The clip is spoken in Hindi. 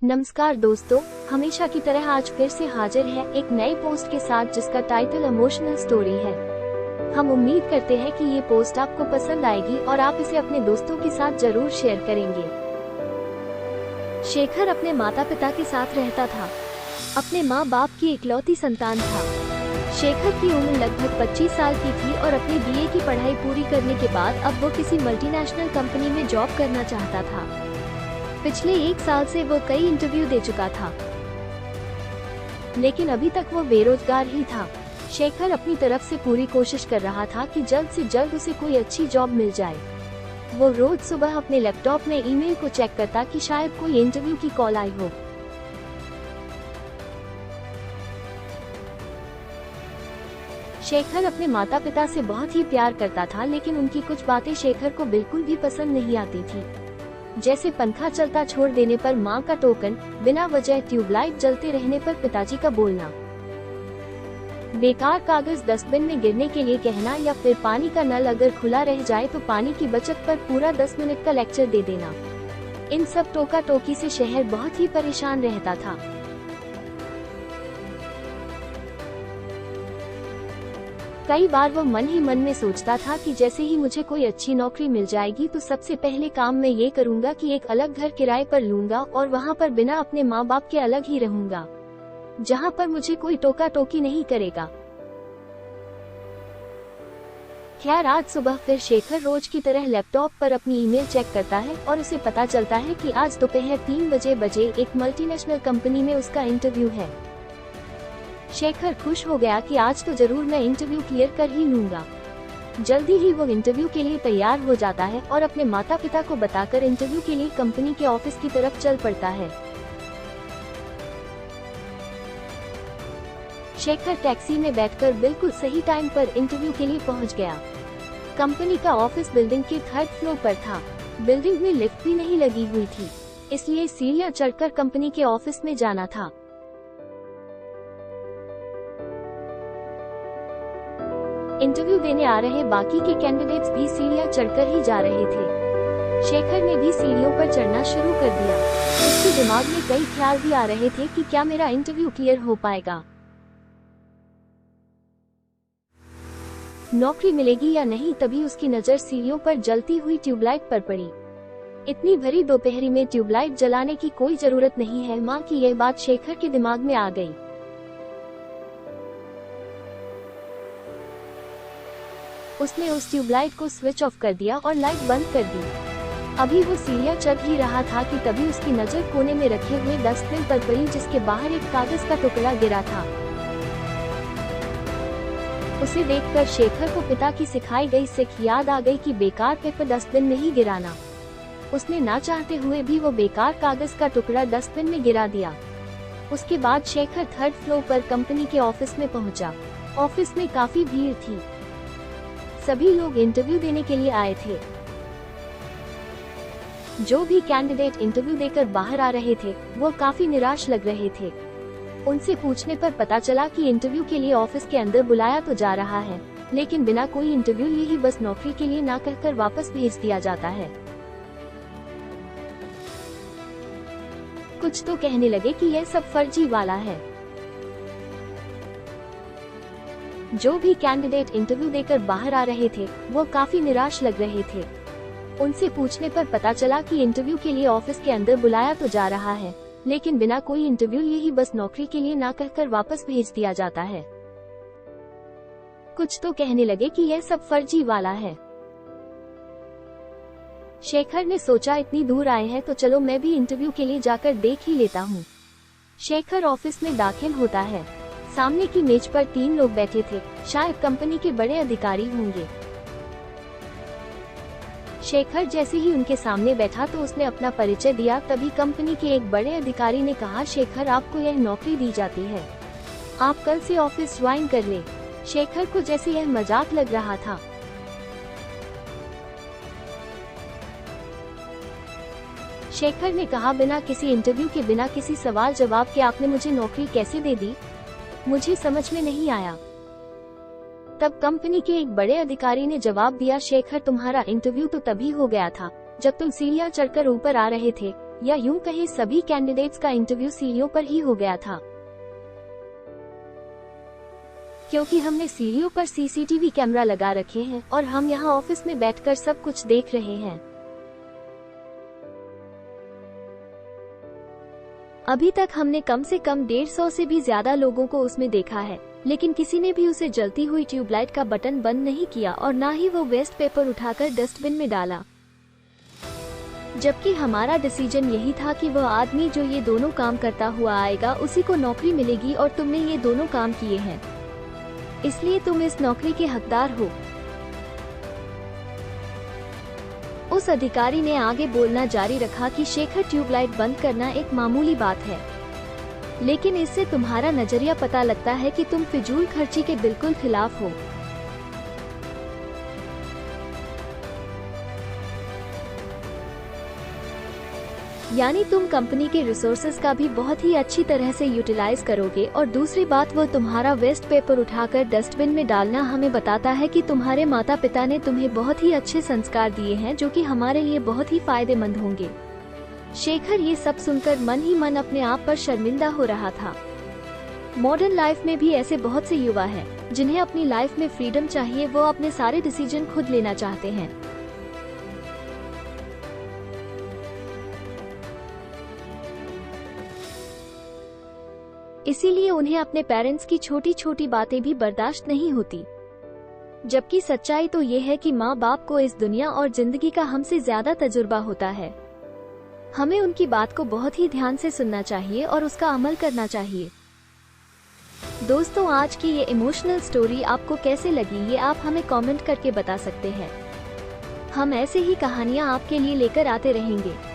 नमस्कार दोस्तों, हमेशा की तरह आज फिर से हाजिर है एक नए पोस्ट के साथ जिसका टाइटल इमोशनल स्टोरी है। हम उम्मीद करते हैं कि ये पोस्ट आपको पसंद आएगी और आप इसे अपने दोस्तों के साथ जरूर शेयर करेंगे। शेखर अपने माता पिता के साथ रहता था। अपने माँ बाप की इकलौती संतान था। शेखर की उम्र लगभग 25 साल की थी और अपनी बीए की पढ़ाई पूरी करने के बाद अब वो किसी मल्टीनेशनल कंपनी में जॉब करना चाहता था। पिछले 1 साल से वो कई इंटरव्यू दे चुका था, लेकिन अभी तक वो बेरोजगार ही था। शेखर अपनी तरफ से पूरी कोशिश कर रहा था कि जल्द से जल्द उसे कोई अच्छी जॉब मिल जाए। वो रोज सुबह अपने लैपटॉप में ईमेल को चेक करता कि शायद कोई इंटरव्यू की कॉल आई हो। शेखर अपने माता पिता से बहुत ही प्यार करता था, लेकिन उनकी कुछ बातें शेखर को बिल्कुल भी पसंद नहीं आती थी। जैसे पंखा चलता छोड़ देने पर माँ का टोकन, बिना वजह ट्यूबलाइट जलते रहने पर पिताजी का बोलना, बेकार कागज डस्टबिन में गिरने के लिए कहना या फिर पानी का नल अगर खुला रह जाए तो पानी की बचत पर पूरा 10 मिनट का लेक्चर दे देना। इन सब टोका टोकी से शहर बहुत ही परेशान रहता था। कई बार वो मन ही मन में सोचता था कि जैसे ही मुझे कोई अच्छी नौकरी मिल जाएगी तो सबसे पहले काम मैं ये करूंगा कि एक अलग घर किराए पर लूंगा और वहाँ पर बिना अपने माँ बाप के अलग ही रहूंगा, जहाँ पर मुझे कोई टोका टोकी नहीं करेगा। खैर, आज सुबह फिर शेखर रोज की तरह लैपटॉप पर अपनी ईमेल चेक करता है और उसे पता चलता है कि आज दोपहर 3 बजे एक मल्टीनेशनल कंपनी में उसका इंटरव्यू है। शेखर खुश हो गया कि आज तो जरूर मैं इंटरव्यू क्लियर कर ही लूंगा। जल्दी ही वो इंटरव्यू के लिए तैयार हो जाता है और अपने माता पिता को बताकर इंटरव्यू के लिए कंपनी के ऑफिस की तरफ चल पड़ता है। शेखर टैक्सी में बैठकर बिल्कुल सही टाइम पर इंटरव्यू के लिए पहुंच गया। कंपनी का ऑफिस बिल्डिंग के 3rd फ्लोर पर था। बिल्डिंग में लिफ्ट भी नहीं लगी हुई थी, इसलिए सीढ़ियां चढ़कर कंपनी के ऑफिस में जाना था। इंटरव्यू देने आ रहे बाकी के कैंडिडेट्स भी सीढ़ियां चढ़कर ही जा रहे थे। शेखर ने भी सीढ़ियों पर चढ़ना शुरू कर दिया। उसके दिमाग में कई ख्याल भी आ रहे थे कि क्या मेरा इंटरव्यू क्लियर हो पाएगा, नौकरी मिलेगी या नहीं। तभी उसकी नजर सीढ़ियों पर जलती हुई ट्यूबलाइट पर पड़ी। इतनी भरी दोपहरी में ट्यूबलाइट जलाने की कोई जरूरत नहीं है, माँ की यह बात शेखर के दिमाग में आ गई। उसने उस ट्यूबलाइट को स्विच ऑफ कर दिया और लाइट बंद कर दी। अभी वो सीढ़ियां चढ़ ही रहा था कि तभी उसकी नजर कोने में रखे हुए डस्टबिन पर पड़ी, जिसके बाहर एक कागज का टुकड़ा गिरा था। उसे देखकर शेखर को पिता की सिखाई गई सिख याद आ गई कि बेकार पेपर डस्टबिन में ही गिराना। उसने ना चाहते हुए भी वो बेकार कागज का टुकड़ा डस्टबिन में गिरा दिया। उसके बाद शेखर 3rd फ्लोर पर कंपनी के ऑफिस में पहुंचा। ऑफिस में काफी भीड़ थी। सभी लोग इंटरव्यू देने के लिए आए थे। जो भी कैंडिडेट इंटरव्यू देकर बाहर आ रहे थे वो काफी निराश लग रहे थे। उनसे पूछने पर पता चला कि इंटरव्यू के लिए ऑफिस के अंदर बुलाया तो जा रहा है, लेकिन बिना कोई इंटरव्यू लिए ही बस नौकरी के लिए ना कहकर वापस भेज दिया जाता है। कुछ तो कहने लगे कि यह सब फर्जी वाला है। जो भी कैंडिडेट इंटरव्यू देकर बाहर आ रहे थे वो काफी निराश लग रहे थे। उनसे पूछने पर पता चला कि इंटरव्यू के लिए ऑफिस के अंदर बुलाया तो जा रहा है, लेकिन बिना कोई इंटरव्यू लिए ही बस नौकरी के लिए ना कहकर वापस भेज दिया जाता है। कुछ तो कहने लगे कि यह सब फर्जी वाला है। शेखर ने सोचा इतनी दूर आए हैं तो चलो मैं भी इंटरव्यू के लिए जाकर देख ही लेता हूँ। शेखर ऑफिस में दाखिल होता है। सामने की मेज पर 3 लोग बैठे थे, शायद कंपनी के बड़े अधिकारी होंगे। शेखर जैसे ही उनके सामने बैठा तो उसने अपना परिचय दिया। तभी कंपनी के एक बड़े अधिकारी ने कहा, शेखर आपको यह नौकरी दी जाती है, आप कल से ऑफिस ज्वाइन कर ले। शेखर को जैसे यह मजाक लग रहा था। शेखर ने कहा, बिना किसी इंटरव्यू के, बिना किसी सवाल जवाब के आपने मुझे नौकरी कैसे दे दी, मुझे समझ में नहीं आया। तब कंपनी के एक बड़े अधिकारी ने जवाब दिया, शेखर तुम्हारा इंटरव्यू तो तभी हो गया था जब तुम सीढ़ियां चढ़कर ऊपर आ रहे थे। या यूं कहें सभी कैंडिडेट्स का इंटरव्यू सीढ़ियों पर ही हो गया था, क्योंकि हमने सीढ़ियों पर सीसीटीवी कैमरा लगा रखे हैं और हम यहाँ ऑफिस में बैठकर सब कुछ देख रहे हैं। अभी तक हमने कम से कम 150 से भी ज्यादा लोगों को उसमें देखा है, लेकिन किसी ने भी उसे जलती हुई ट्यूबलाइट का बटन बंद नहीं किया और ना ही वो वेस्ट पेपर उठाकर डस्टबिन में डाला। जबकि हमारा डिसीजन यही था कि वह आदमी जो ये दोनों काम करता हुआ आएगा उसी को नौकरी मिलेगी और तुमने ये दोनों काम किए हैं, इसलिए तुम इस नौकरी के हकदार हो। उस अधिकारी ने आगे बोलना जारी रखा कि शेखर, ट्यूबलाइट बंद करना एक मामूली बात है, लेकिन इससे तुम्हारा नजरिया पता लगता है कि तुम फिजूल खर्ची के बिल्कुल खिलाफ हो। यानी तुम कंपनी के रिसोर्सेज का भी बहुत ही अच्छी तरह से यूटिलाइज करोगे। और दूसरी बात, वो तुम्हारा वेस्ट पेपर उठाकर डस्टबिन में डालना हमें बताता है कि तुम्हारे माता पिता ने तुम्हें बहुत ही अच्छे संस्कार दिए हैं, जो कि हमारे लिए बहुत ही फायदेमंद होंगे। शेखर ये सब सुनकर मन ही मन अपने आप पर शर्मिंदा हो रहा था। मॉडर्न लाइफ में भी ऐसे बहुत से युवा हैं जिन्हें अपनी लाइफ में फ्रीडम चाहिए, वो अपने सारे डिसीजन खुद लेना चाहते हैं। इसीलिए उन्हें अपने पेरेंट्स की छोटी छोटी बातें भी बर्दाश्त नहीं होती। जबकि सच्चाई तो ये है कि माँ बाप को इस दुनिया और जिंदगी का हमसे ज्यादा तजुर्बा होता है। हमें उनकी बात को बहुत ही ध्यान से सुनना चाहिए और उसका अमल करना चाहिए। दोस्तों, आज की ये इमोशनल स्टोरी आपको कैसे लगी, ये आप हमें कमेंट करके बता सकते हैं। हम ऐसे ही कहानियाँ आपके लिए लेकर आते रहेंगे।